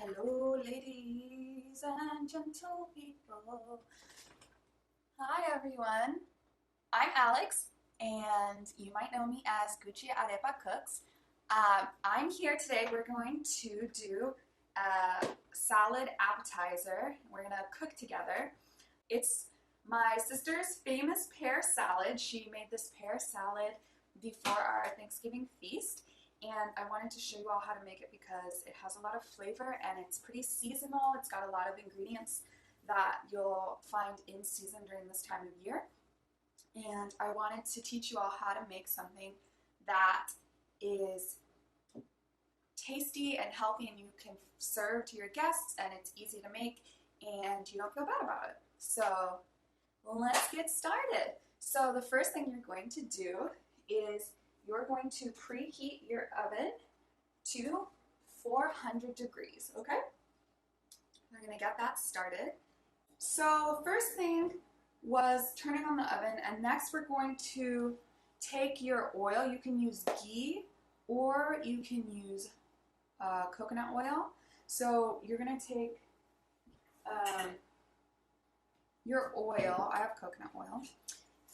Hello, ladies and gentle people. Hi, everyone. I'm Alex, and you might know me as Gucciarepa Cooks. I'm here today. We're going to do a salad appetizer. We're going to cook together. It's my sister's famous pear salad. She made this pear salad before our Thanksgiving feast, and I wanted to show you all how to make it because it has a lot of flavor and it's pretty seasonal. It's got a lot of ingredients that you'll find in season during this time of year. And I wanted to teach you all how to make something that is tasty and healthy and you can serve to your guests and it's easy to make and you don't feel bad about it. So let's get started. So the first thing you're going to do is you're going to preheat your oven to 400 degrees, okay? We're gonna get that started. So first thing was turning on the oven, and next we're going to take your oil. You can use ghee or you can use coconut oil. So you're gonna take your oil, I have coconut oil,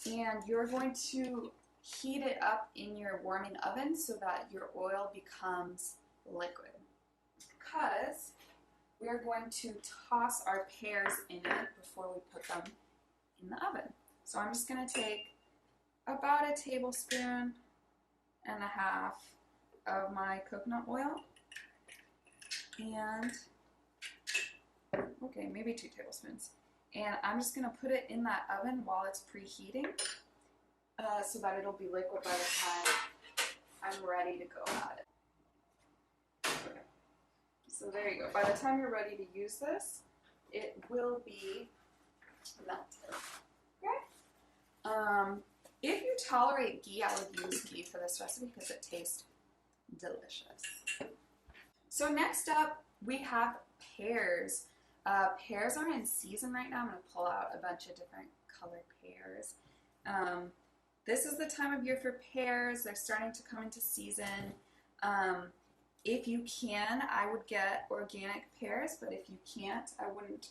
and you're going to heat it up in your warming oven so that your oil becomes liquid. Because we're going to toss our pears in it before we put them in the oven. So I'm just going to take about a tablespoon and a half of my coconut oil and, okay, maybe 2 tablespoons. And I'm just going to put it in that oven while it's preheating so that it'll be liquid by the time I'm ready to go at it. Okay. So there you go. By the time you're ready to use this, it will be melted. Okay? If you tolerate ghee, I would use ghee for this recipe because it tastes delicious. So next up, we have pears. Pears are in season right now. I'm going to pull out a bunch of different colored pears. This is the time of year for pears. They're starting to come into season. If you can, I would get organic pears, but if you can't, I wouldn't,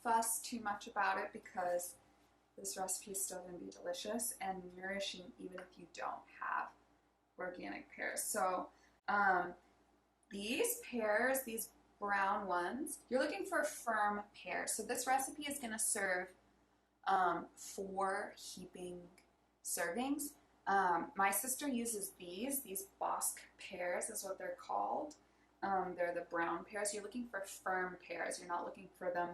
fuss too much about it because this recipe is still going to be delicious and nourishing even if you don't have organic pears. So these pears, these brown ones, you're looking for firm pears. So this recipe is going to serve 4 heaping servings. My sister uses these Bosc pears is what they're called. They're the brown pears. You're looking for firm pears. You're not looking for them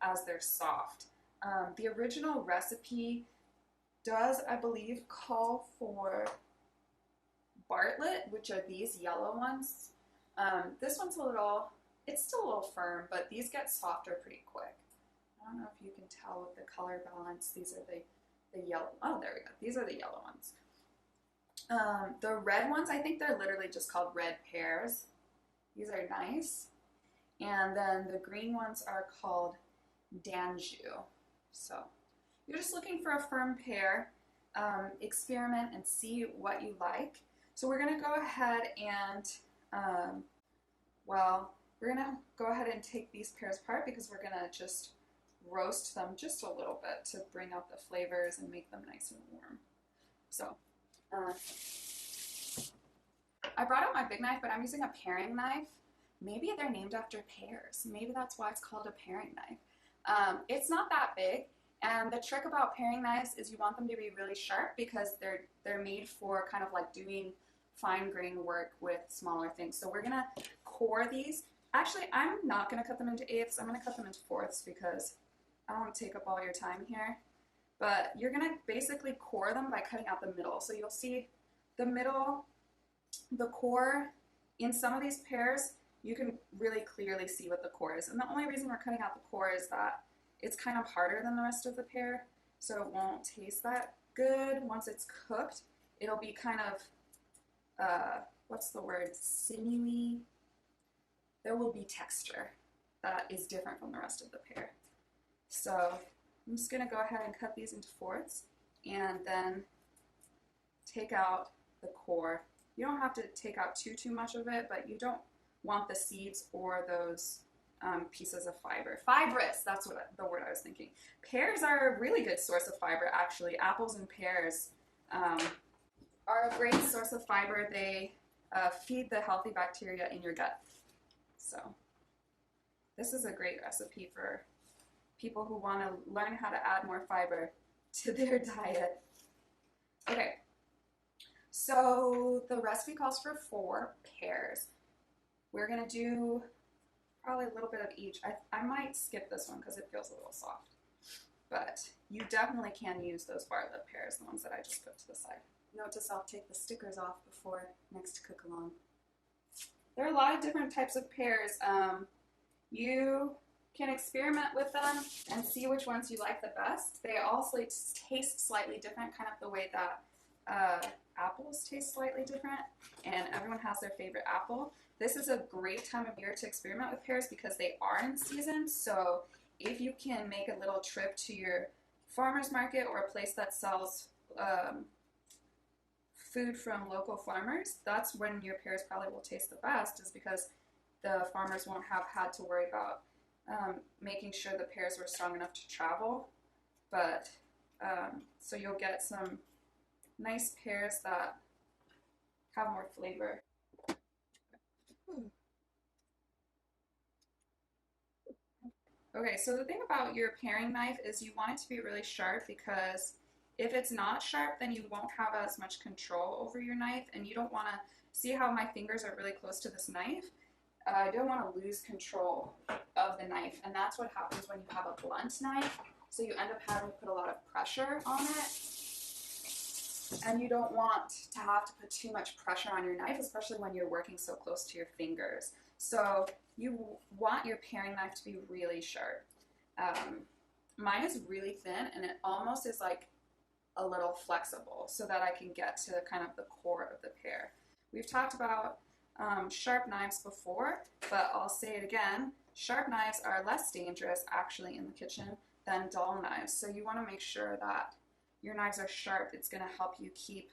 as they're soft. The original recipe does, I believe, call for Bartlett, which are these yellow ones. This one's it's still a little firm, but these get softer pretty quick. I don't know if you can tell with the color balance. These are the yellow. Oh, there we go. These are the yellow ones. The red ones, I think they're literally just called red pears. These are nice. And then the green ones are called d'Anjou. So you're just looking for a firm pear. Experiment and see what you like. So we're going to go ahead and, we're going to go ahead and take these pears apart because we're going to just roast them just a little bit to bring out the flavors and make them nice and warm. So I brought out my big knife, but I'm using a paring knife. Maybe they're named after pears. Maybe that's why it's called a paring knife. It's not that big, and the trick about paring knives is you want them to be really sharp because they're made for kind of like doing fine grain work with smaller things. So we're gonna core these. Actually, I'm not gonna cut them into 1/8. I'm gonna cut them into 4ths because I don't want to take up all your time here. But you're gonna basically core them by cutting out the middle. So you'll see the middle, the core. In some of these pears, you can really clearly see what the core is. And the only reason we're cutting out the core is that it's kind of harder than the rest of the pear, so it won't taste that good. Once it's cooked, it'll be kind of, sinewy. There will be texture that is different from the rest of the pear. So I'm just going to go ahead and cut these into 4ths and then take out the core. You don't have to take out too much of it, but you don't want the seeds or those pieces of fiber. Fibrous, that's what the word I was thinking. Pears are a really good source of fiber, actually. Apples and pears are a great source of fiber. They feed the healthy bacteria in your gut. So this is a great recipe for people who want to learn how to add more fiber to their diet. Okay, so the recipe calls for 4 pears. We're gonna do probably a little bit of each. I might skip this one because it feels a little soft, but you definitely can use those bartlett pears, the ones that I just put to the side. Note to self, take the stickers off before next cook along. There are a lot of different types of pears. You can experiment with them and see which ones you like the best. They also taste slightly different, kind of the way that apples taste slightly different, and everyone has their favorite apple. This is a great time of year to experiment with pears because they are in season. So if you can make a little trip to your farmer's market or a place that sells food from local farmers, that's when your pears probably will taste the best, is because the farmers won't have had to worry about making sure the pears were strong enough to travel. But so you'll get some nice pears that have more flavor. Okay, so the thing about your paring knife is you want it to be really sharp, because if it's not sharp, then you won't have as much control over your knife, and you don't want to see how my fingers are really close to this knife. I don't want to lose control of the knife, and that's what happens when you have a blunt knife. So you end up having to put a lot of pressure on it, and you don't want to have to put too much pressure on your knife, especially when you're working so close to your fingers. So you want your paring knife to be really sharp. Mine is really thin, and it almost is like a little flexible, so that I can get to kind of the core of the pear. We've talked about sharp knives before, but I'll say it again. Sharp knives are less dangerous actually in the kitchen than dull knives. So you want to make sure that your knives are sharp. It's going to help you keep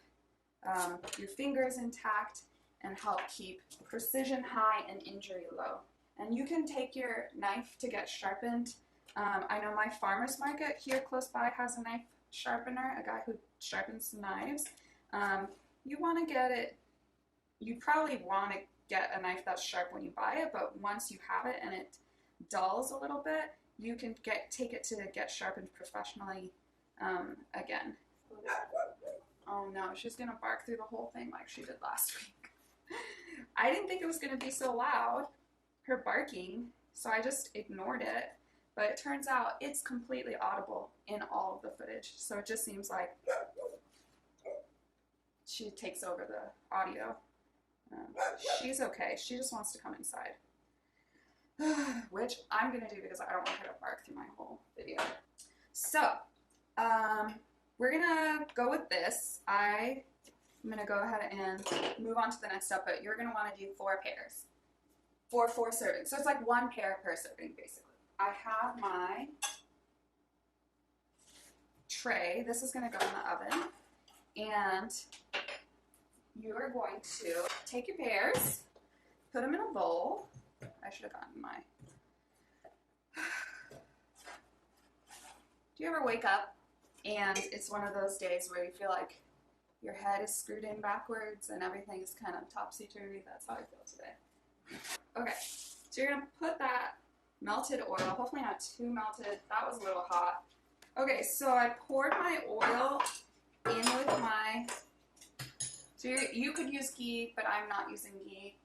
your fingers intact and help keep precision high and injury low. And you can take your knife to get sharpened. I know my farmer's market here close by has a knife sharpener, a guy who sharpens knives. You want to get it, you probably want to get a knife that's sharp when you buy it, but once you have it and it dulls a little bit, you can take it to get sharpened professionally again. Oh no, she's gonna bark through the whole thing like she did last week. I didn't think it was gonna be so loud, her barking, so I just ignored it. But it turns out it's completely audible in all of the footage. So it just seems like she takes over the audio. She's okay. She just wants to come inside. Which I'm going to do because I don't want her to bark through my whole video. So, we're going to go with this. I'm going to go ahead and move on to the next step, but you're going to want to do 4 pears for 4 servings. So it's like 1 pear per serving, basically. I have my tray. This is going to go in the oven, and you are going to take your pears, put them in a bowl. I should have gotten my... Do you ever wake up and it's one of those days where you feel like your head is screwed in backwards and everything is kind of topsy-turvy? That's how I feel today. Okay, so you're going to put that melted oil, hopefully not too melted. That was a little hot. Okay, so I poured my oil in with my, so you could use ghee, but I'm not using ghee.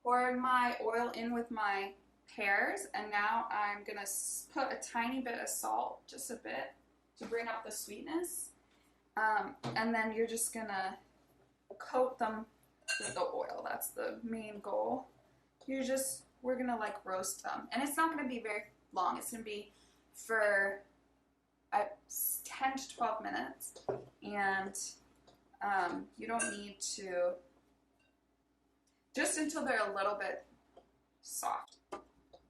Poured my oil in with my pears, and now I'm going to put a tiny bit of salt, just a bit, to bring up the sweetness. And then you're just going to coat them with the oil. That's the main goal. We're going to like roast them. And it's not going to be very long. It's going to be for 10 to 12 minutes. And you don't need to, just until they're a little bit soft.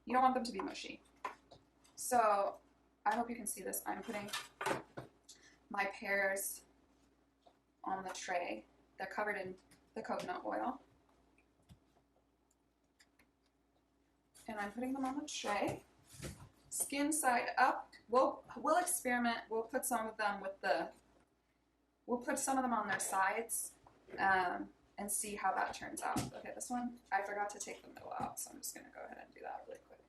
You don't want them to be mushy. So I hope you can see this. I'm putting my pears on the tray. They're covered in the coconut oil. And I'm putting them on the tray. Skin side up. We'll experiment. We'll put some of them on their sides and see how that turns out. Okay, this one, I forgot to take the middle out, so I'm just gonna go ahead and do that really quick.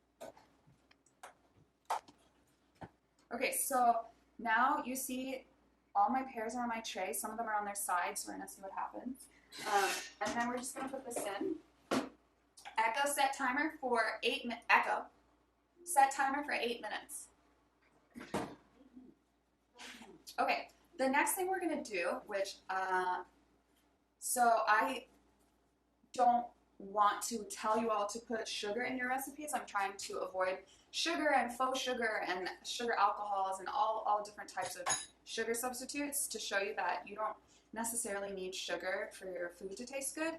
Okay, so now you see all my pears are on my tray. Some of them are on their sides, so we're gonna see what happens. And then we're just gonna put this in. Echo set timer for 8 minutes. Echo. Set timer for 8 minutes. Okay, the next thing we're gonna do, which, so I don't want to tell you all to put sugar in your recipes. I'm trying to avoid sugar and faux sugar and sugar alcohols and all different types of sugar substitutes to show you that you don't necessarily need sugar for your food to taste good.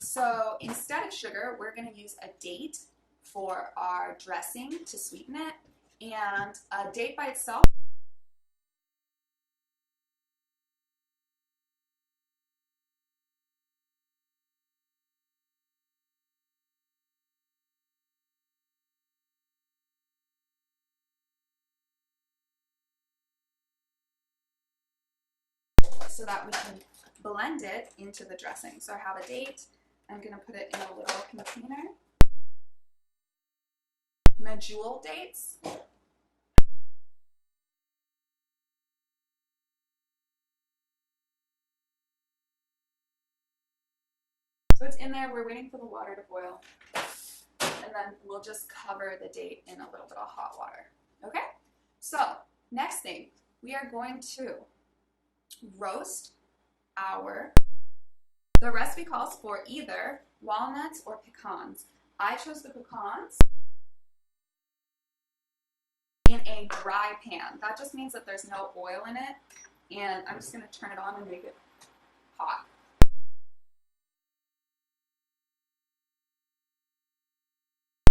So instead of sugar, we're going to use a date for our dressing to sweeten it, and a date by itself so that we can blend it into the dressing. So I have a date. I'm going to put it in a little container. Medjool dates. So it's in there. We're waiting for the water to boil. And then we'll just cover the date in a little bit of hot water. Okay? So, next thing, we are going to roast the recipe calls for either walnuts or pecans. I chose the pecans in a dry pan. That just means that there's no oil in it, and I'm just going to turn it on and make it hot.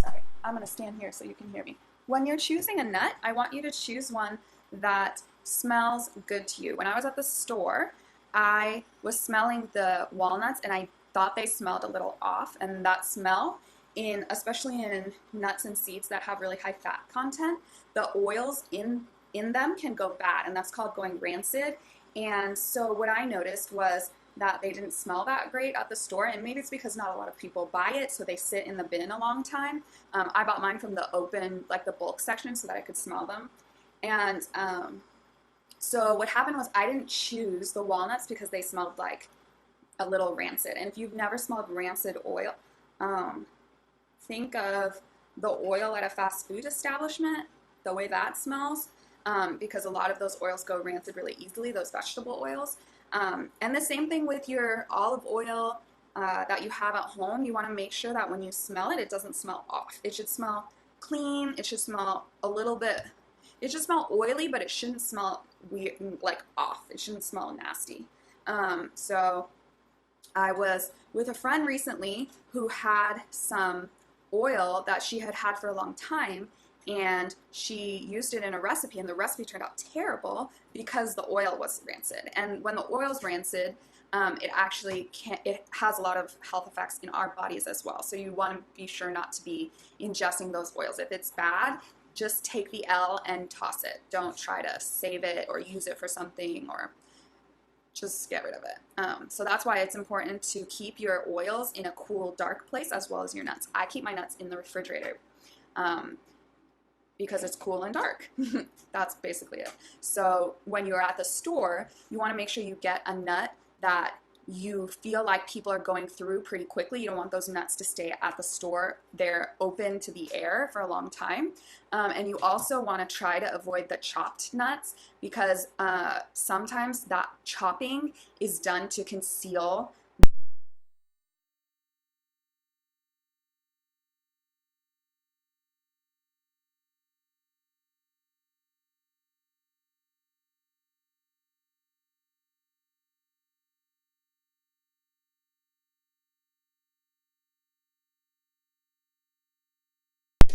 Sorry, I'm going to stand here so you can hear me. When you're choosing a nut, I want you to choose one that smells good to you. When I was at the store, I was smelling the walnuts and I thought they smelled a little off, and that smell, especially in nuts and seeds that have really high fat content, the oils in them can go bad, and that's called going rancid. And so what I noticed was that they didn't smell that great at the store, and maybe it's because not a lot of people buy it, so they sit in the bin a long time. I bought mine from the open, like the bulk section, so that I could smell them. And so what happened was I didn't choose the walnuts because they smelled like a little rancid. And if you've never smelled rancid oil, think of the oil at a fast food establishment, the way that smells, because a lot of those oils go rancid really easily, those vegetable oils. And the same thing with your olive oil that you have at home. You want to make sure that when you smell it, it doesn't smell off. It should smell clean. It should smell a little bit, it should smell oily, but it shouldn't smell weird, like off. It shouldn't smell nasty. So I was with a friend recently who had some oil that she had had for a long time, and she used it in a recipe, and the recipe turned out terrible because the oil was rancid. And when the oil's rancid, it actually it has a lot of health effects in our bodies as well. So you want to be sure not to be ingesting those oils. If it's bad, just take the L and toss it. Don't try to save it or use it for something, or just get rid of it. So that's why it's important to keep your oils in a cool, dark place as well as your nuts. I keep my nuts in the refrigerator because it's cool and dark. That's basically it. So when you're at the store, you want to make sure you get a nut that you feel like people are going through pretty quickly. You don't want those nuts to stay at the store. They're open to the air for a long time. And you also want to try to avoid the chopped nuts, because sometimes that chopping is done to conceal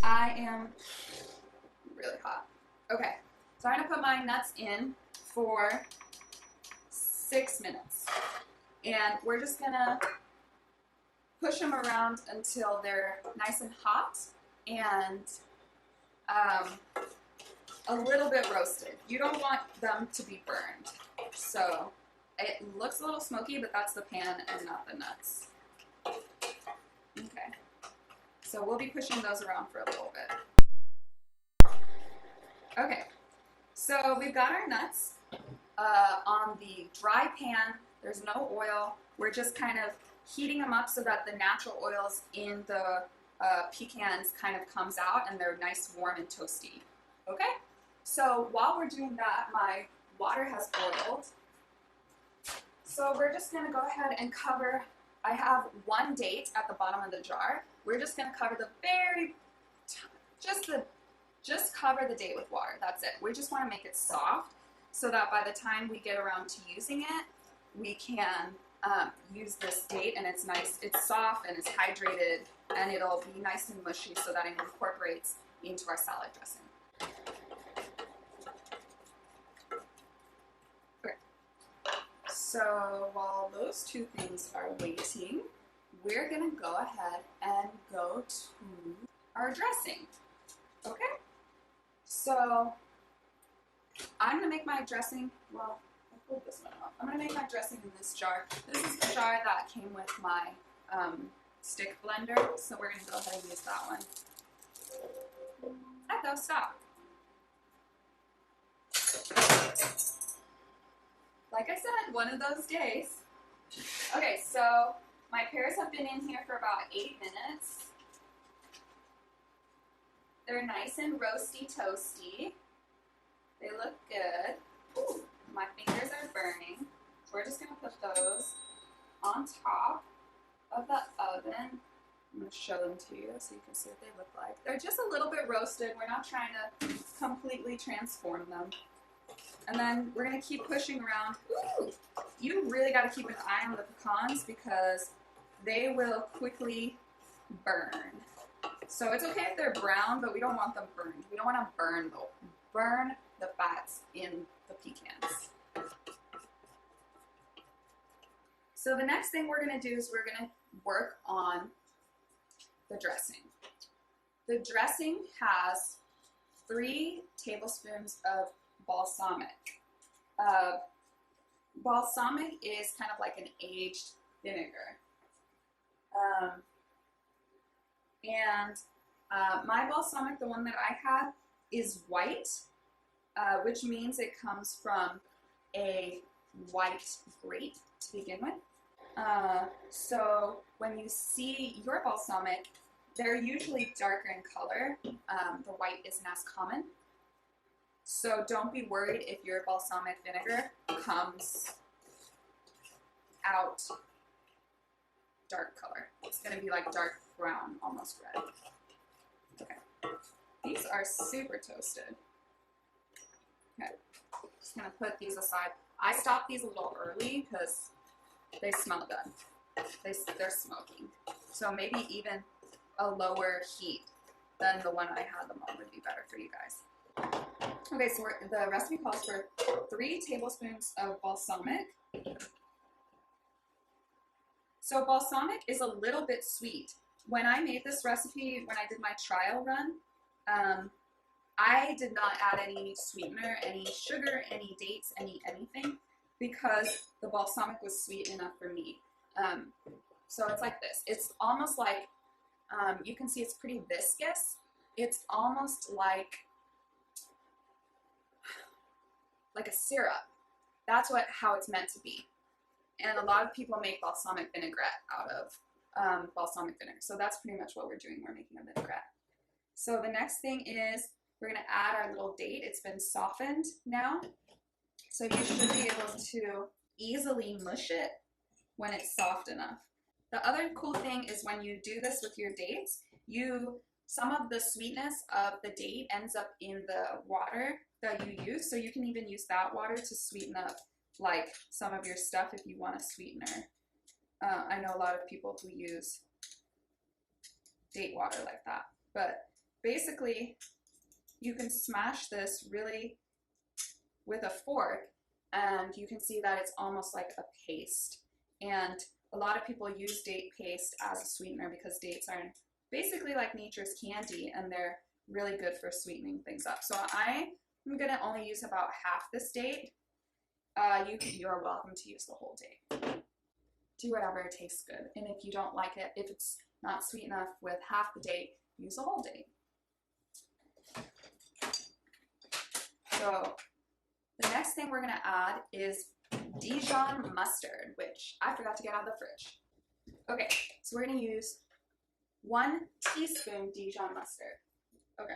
I am really hot. Okay, so I'm gonna put my nuts in for 6 minutes. And we're just gonna push them around until they're nice and hot and a little bit roasted. You don't want them to be burned. So it looks a little smoky, but that's the pan and not the nuts. Okay. So we'll be pushing those around for a little bit. Okay. So we've got our nuts on the dry pan. There's no oil. We're just kind of heating them up so that the natural oils in the pecans kind of comes out and they're nice, warm, and toasty. Okay? So while we're doing that, my water has boiled. So we're just going to go ahead and cover, I have one date at the bottom of the jar. We're just going to cover the just cover the date with water. That's it. We just want to make it soft so that by the time we get around to using it, we can use this date and it's nice, it's soft and it's hydrated and it'll be nice and mushy so that it incorporates into our salad dressing. Okay. So while those two things are waiting, we're gonna go ahead and go to our dressing. Okay? So I'm gonna make my dressing, well, I'll pull this one off. I'm gonna make my dressing in this jar. This is the jar that came with my stick blender, so we're gonna go ahead and use that one. Echo, stop. Like I said, one of those days. Okay, so my pears have been in here for about 8 minutes. They're nice and roasty toasty. They look good. Ooh, my fingers are burning. So we're just gonna put those on top of the oven. I'm gonna show them to you so you can see what they look like. They're just a little bit roasted. We're not trying to completely transform them. And then we're gonna keep pushing around. Ooh, you really gotta keep an eye on the pecans because they will quickly burn. So it's okay if they're brown, but we don't want them burned. We don't want to burn the fats in the pecans. So the next thing we're going to do is we're going to work on the dressing. The dressing has 3 tablespoons of balsamic. Balsamic is kind of like an aged vinegar. My balsamic, the one that I have, is white, which means it comes from a white grape to begin with. So when you see your balsamic, they're usually darker in color. The white isn't as common. So don't be worried if your balsamic vinegar comes out dark color. It's going to be like dark brown, almost red. Okay. These are super toasted. Okay. Just going to put these aside. I stopped these a little early because they smell good. They're smoking. So maybe even a lower heat than the one I had them on would be better for you guys. Okay, so the recipe calls for 3 tablespoons of balsamic. So balsamic is a little bit sweet. When I made this recipe, when I did my trial run, I did not add any sweetener, any sugar, any dates, anything, because the balsamic was sweet enough for me. So it's like this. It's almost like, you can see it's pretty viscous. It's almost like a syrup. That's how it's meant to be. And a lot of people make balsamic vinaigrette out of balsamic vinegar. So that's pretty much what we're doing. We're making a vinaigrette. So the next thing is we're going to add our little date. It's been softened now. So you should be able to easily mush it when it's soft enough. The other cool thing is when you do this with your dates, some of the sweetness of the date ends up in the water that you use. So you can even use that water to sweeten up like some of your stuff if you want a sweetener. I know a lot of people who use date water like that. But basically, you can smash this really with a fork and you can see that it's almost like a paste. And a lot of people use date paste as a sweetener because dates are basically like nature's candy and they're really good for sweetening things up. So I'm going to only use about half this date. You're welcome to use the whole date. Do whatever tastes good. And if you don't like it, if it's not sweet enough with half the date, use the whole date. So the next thing we're going to add is Dijon mustard, which I forgot to get out of the fridge. Okay, so we're going to use 1 teaspoon Dijon mustard. Okay.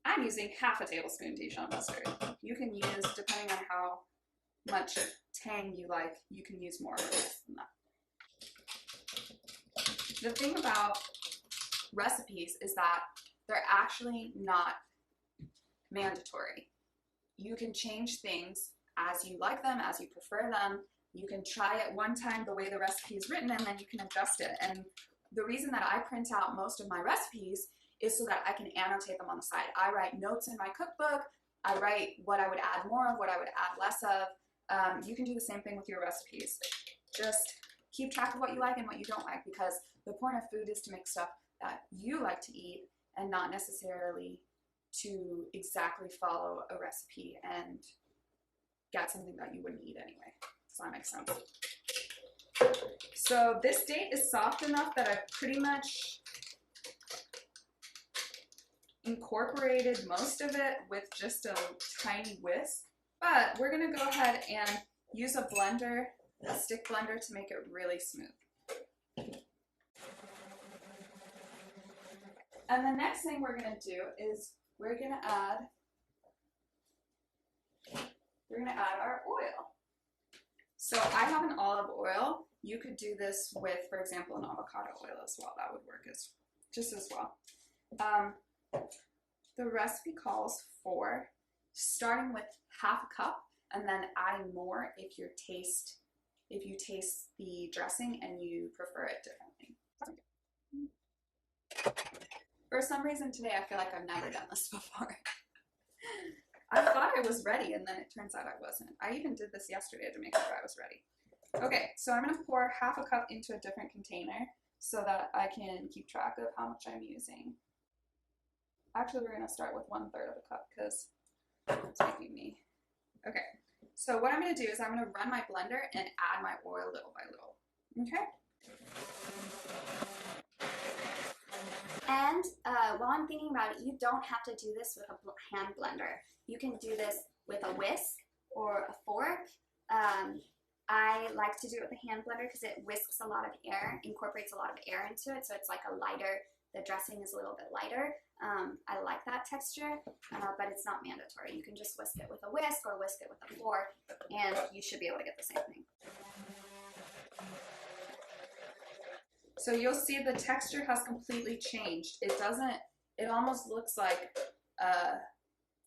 I'm using half a tablespoon Dijon mustard. You can use, depending on how much tang you like, you can use more or less than that. The thing about recipes is that they're actually not mandatory. You can change things as you like them, as you prefer them. You can try it one time the way the recipe is written and then you can adjust it. And the reason that I print out most of my recipes is so that I can annotate them on the side. I write notes in my cookbook. I write what I would add more of, what I would add less of. You can do the same thing with your recipes. Just keep track of what you like and what you don't like, because the point of food is to make stuff that you like to eat and not necessarily to exactly follow a recipe and get something that you wouldn't eat anyway. Does that make sense? So this date is soft enough that I've pretty much incorporated most of it with just a tiny whisk, but we're gonna go ahead and use a blender, a stick blender, to make it really smooth. And the next thing we're gonna do is we're gonna add our oil. So I have an olive oil. You could do this with, for example, an avocado oil as well. That would work just as well. The recipe calls for starting with half a cup and then adding more if you taste the dressing and you prefer it differently. For some reason today I feel like I've never done this before. I thought I was ready and then it turns out I wasn't. I even did this yesterday to make sure I was ready. Okay, so I'm going to pour half a cup into a different container so that I can keep track of how much I'm using. Actually, we're going to start with 1/3 of a cup because it's making me. Okay, so what I'm going to do is I'm going to run my blender and add my oil little by little. Okay? And while I'm thinking about it, you don't have to do this with a hand blender. You can do this with a whisk or a fork. I like to do it with a hand blender because it whisks a lot of air, incorporates a lot of air into it, so it's like a lighter, the dressing is a little bit lighter. I like that texture, but it's not mandatory. You can just whisk it with a whisk or whisk it with a fork, and you should be able to get the same thing. So you'll see the texture has completely changed. It almost looks like,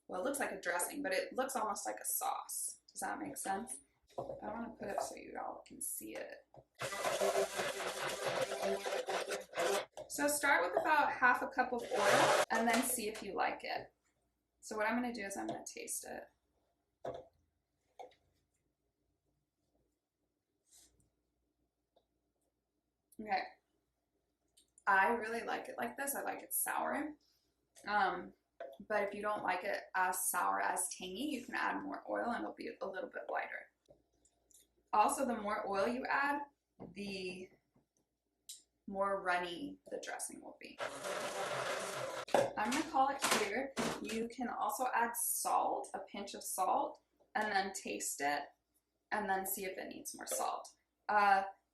well, it looks like a dressing, but it looks almost like a sauce. Does that make sense? I want to put it so you all can see it. So start with about half a cup of oil and then see if you like it. So what I'm going to do is I'm going to taste it. Okay. I really like it like this. I like it sour. But if you don't like it as sour as tangy, you can add more oil and it'll be a little bit lighter. Also, the more oil you add, the more runny the dressing will be. I'm going to call it here. You can also add salt, a pinch of salt, and then taste it, and then see if it needs more salt.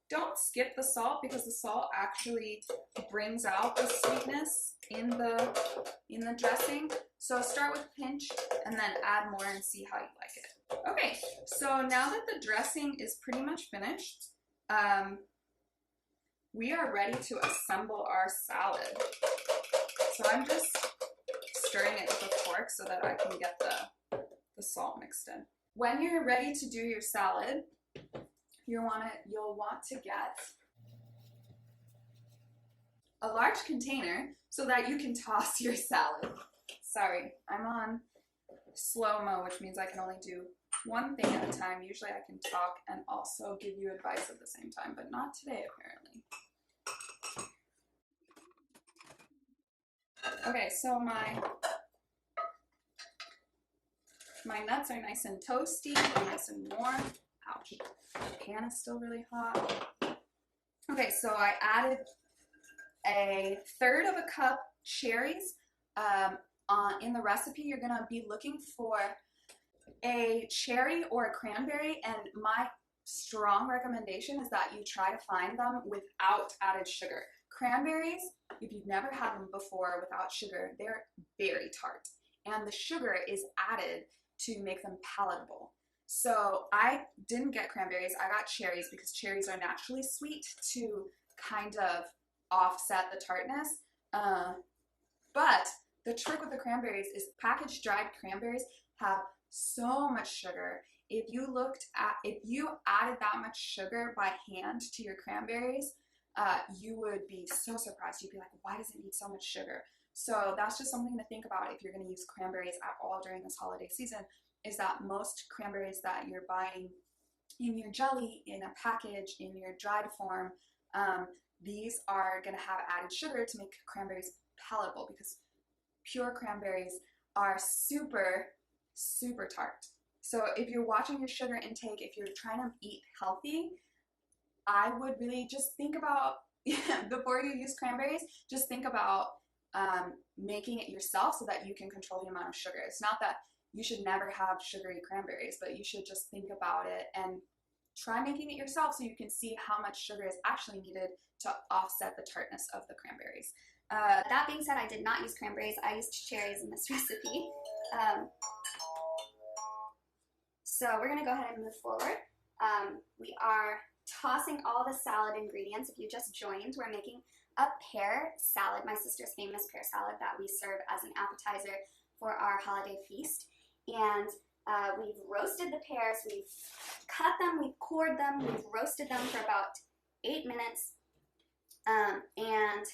Don't skip the salt because the salt actually brings out the sweetness in the dressing. So start with a pinch and then add more and see how you like it. Okay, so now that the dressing is pretty much finished, we are ready to assemble our salad. So I'm just stirring it with a fork so that I can get the salt mixed in. When you're ready to do your salad, you'll want to get a large container so that you can toss your salad. Sorry, I'm on slow-mo, which means I can only do one thing at a time. Usually I can talk and also give you advice at the same time, but not today apparently. Okay, so my nuts are nice and toasty and nice and warm. Ouch, the pan is still really hot. Okay, so I added a third of a cup cherries. In the recipe, you're gonna be looking for a cherry or a cranberry, and my strong recommendation is that you try to find them without added sugar. Cranberries, if you've never had them before without sugar, they're very tart, and the sugar is added to make them palatable. So I didn't get cranberries, I got cherries because cherries are naturally sweet to kind of offset the tartness. But the trick with the cranberries is packaged dried cranberries have so much sugar. If you added that much sugar by hand to your cranberries, you would be so surprised. You'd be like, why does it need so much sugar? So that's just something to think about if you're going to use cranberries at all during this holiday season, is that most cranberries that you're buying in your jelly, in a package, in your dried form, these are going to have added sugar to make cranberries palatable, because pure cranberries are super, super tart. So if you're watching your sugar intake, if you're trying to eat healthy, I would really just think about, before you use cranberries, just think about making it yourself so that you can control the amount of sugar. It's not that you should never have sugary cranberries, but you should just think about it and try making it yourself so you can see how much sugar is actually needed to offset the tartness of the cranberries. That being said, I did not use cranberries. I used cherries in this recipe. So we're going to go ahead and move forward. We are tossing all the salad ingredients. If you just joined, we're making a pear salad, my sister's famous pear salad that we serve as an appetizer for our holiday feast. And we've roasted the pears, we've cut them, we've cored them, we've roasted them for about 8 minutes. And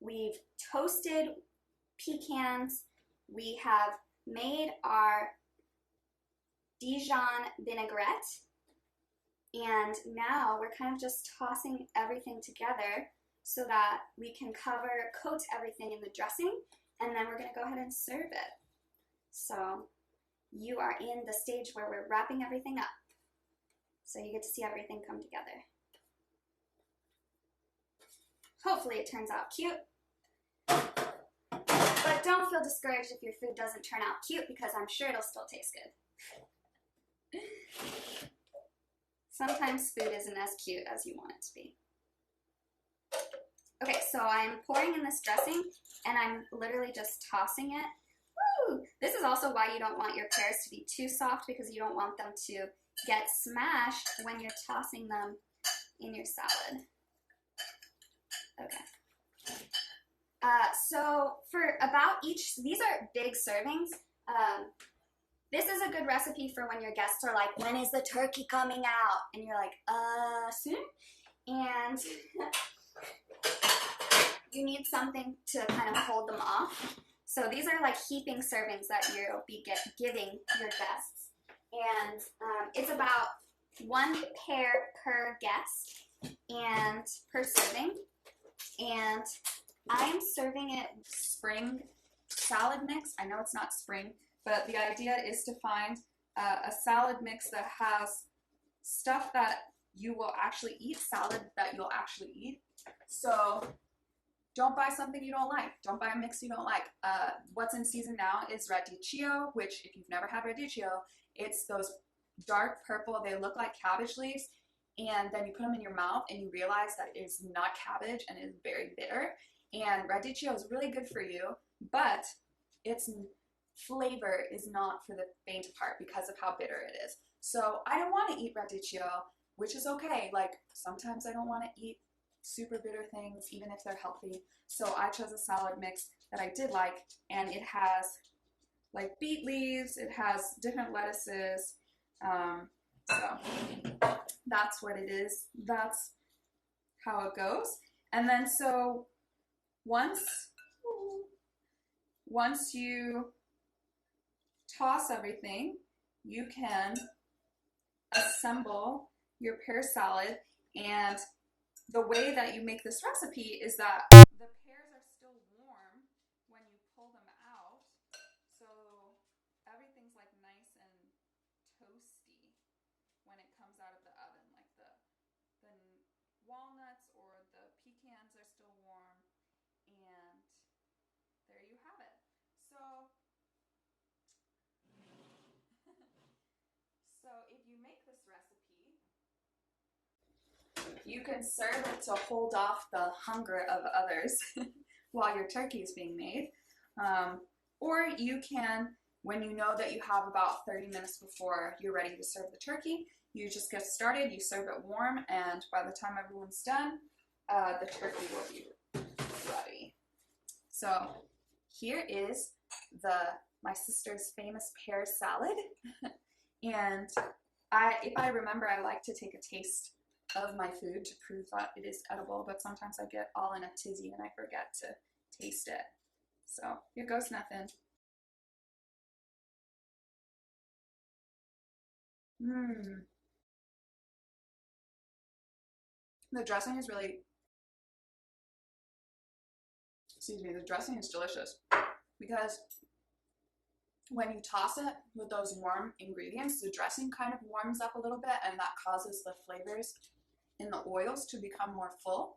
we've toasted pecans. We have made our Dijon vinaigrette. And now we're kind of just tossing everything together so that we can coat everything in the dressing, and then we're going to go ahead and serve it. So you are in the stage where we're wrapping everything up. So you get to see everything come together. Hopefully it turns out cute. But don't feel discouraged if your food doesn't turn out cute, because I'm sure it'll still taste good. Sometimes food isn't as cute as you want it to be. Okay, so I'm pouring in this dressing, and I'm literally just tossing it. Woo! This is also why you don't want your pears to be too soft, because you don't want them to get smashed when you're tossing them in your salad. Okay. So for about these are big servings. This is a good recipe for when your guests are like, when is the turkey coming out? And you're like, soon? And you need something to kind of hold them off. So these are like heaping servings that you'll be giving your guests. And it's about 1 pear per guest and per serving. And I'm serving it spring salad mix. I know it's not spring, but the idea is to find a salad mix that has stuff that you will actually eat, salad that you'll actually eat. So don't buy something you don't like. Don't buy a mix you don't like. What's in season now is radicchio, which if you've never had radicchio, it's those dark purple, they look like cabbage leaves, and then you put them in your mouth and you realize that it is not cabbage and it is very bitter. And radicchio is really good for you, but its flavor is not for the faint of heart because of how bitter it is. So I don't want to eat radicchio, which is okay. Like sometimes I don't want to eat super bitter things, even if they're healthy. So I chose a salad mix that I did like, and it has like beet leaves, it has different lettuces. So that's what it is. That's how it goes. And then so once you toss everything, you can assemble your pear salad. And the way that you make this recipe is that the pears are still warm when you pull them out, so everything's like nice and toasty when it comes out of the oven. Like the walnuts or the pecans are still warm, and there you have it. So so if you make this recipe, you can serve it to hold off the hunger of others while your turkey is being made. Or you can, when you know that you have about 30 minutes before you're ready to serve the turkey, you just get started, you serve it warm, and by the time everyone's done, the turkey will be ready. So here is my sister's famous pear salad. And if I remember, I like to take a taste of my food to prove that it is edible, but sometimes I get all in a tizzy and I forget to taste it. So here goes nothing. The dressing is really, the dressing is delicious because when you toss it with those warm ingredients, the dressing kind of warms up a little bit, and that causes the flavors in the oils to become more full.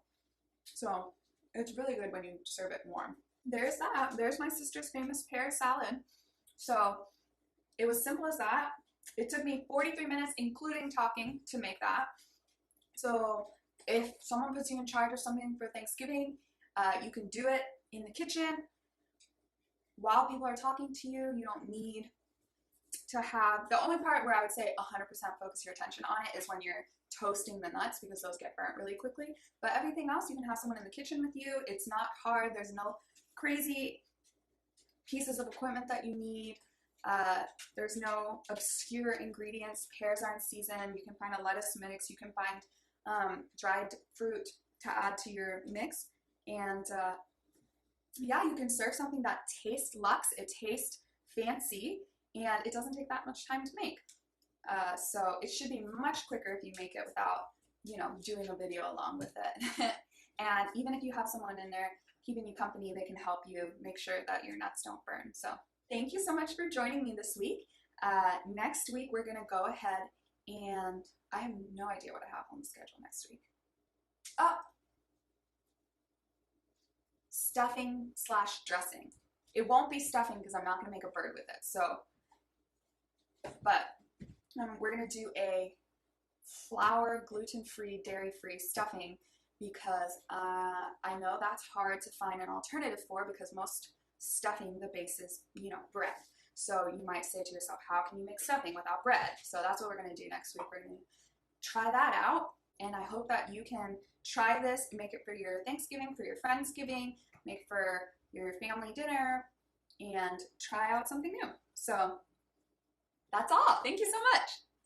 So it's really good when you serve it warm. There's that. There's my sister's famous pear salad. So it was simple as that. It took me 43 minutes, including talking, to make that. So if someone puts you in charge of something for Thanksgiving, you can do it in the kitchen while people are talking to you. You don't need to have, the only part where I would say 100% focus your attention on it is when you're toasting the nuts, because those get burnt really quickly. But everything else, you can have someone in the kitchen with you. It's not hard. There's no crazy pieces of equipment that you need. There's no obscure ingredients. Pears aren't seasoned. You can find a lettuce mix. You can find dried fruit to add to your mix. And yeah, you can serve something that tastes luxe, it tastes fancy, and it doesn't take that much time to make. So it should be much quicker if you make it without, doing a video along with it. And even if you have someone in there keeping you company, they can help you make sure that your nuts don't burn. So thank you so much for joining me this week. Next week, we're gonna go ahead and I have no idea what I have on the schedule next week. Oh, stuffing / dressing. It won't be stuffing because I'm not gonna make a bird with it. So, but we're gonna do a flour, gluten-free, dairy-free stuffing because I know that's hard to find an alternative for, because most stuffing, the base is, bread. So you might say to yourself, how can you make stuffing without bread? So that's what we're gonna do next week. We're gonna try that out, and I hope that you can try this and make it for your Thanksgiving, for your Friendsgiving, make for your family dinner, and try out something new. So that's all. Thank you so much.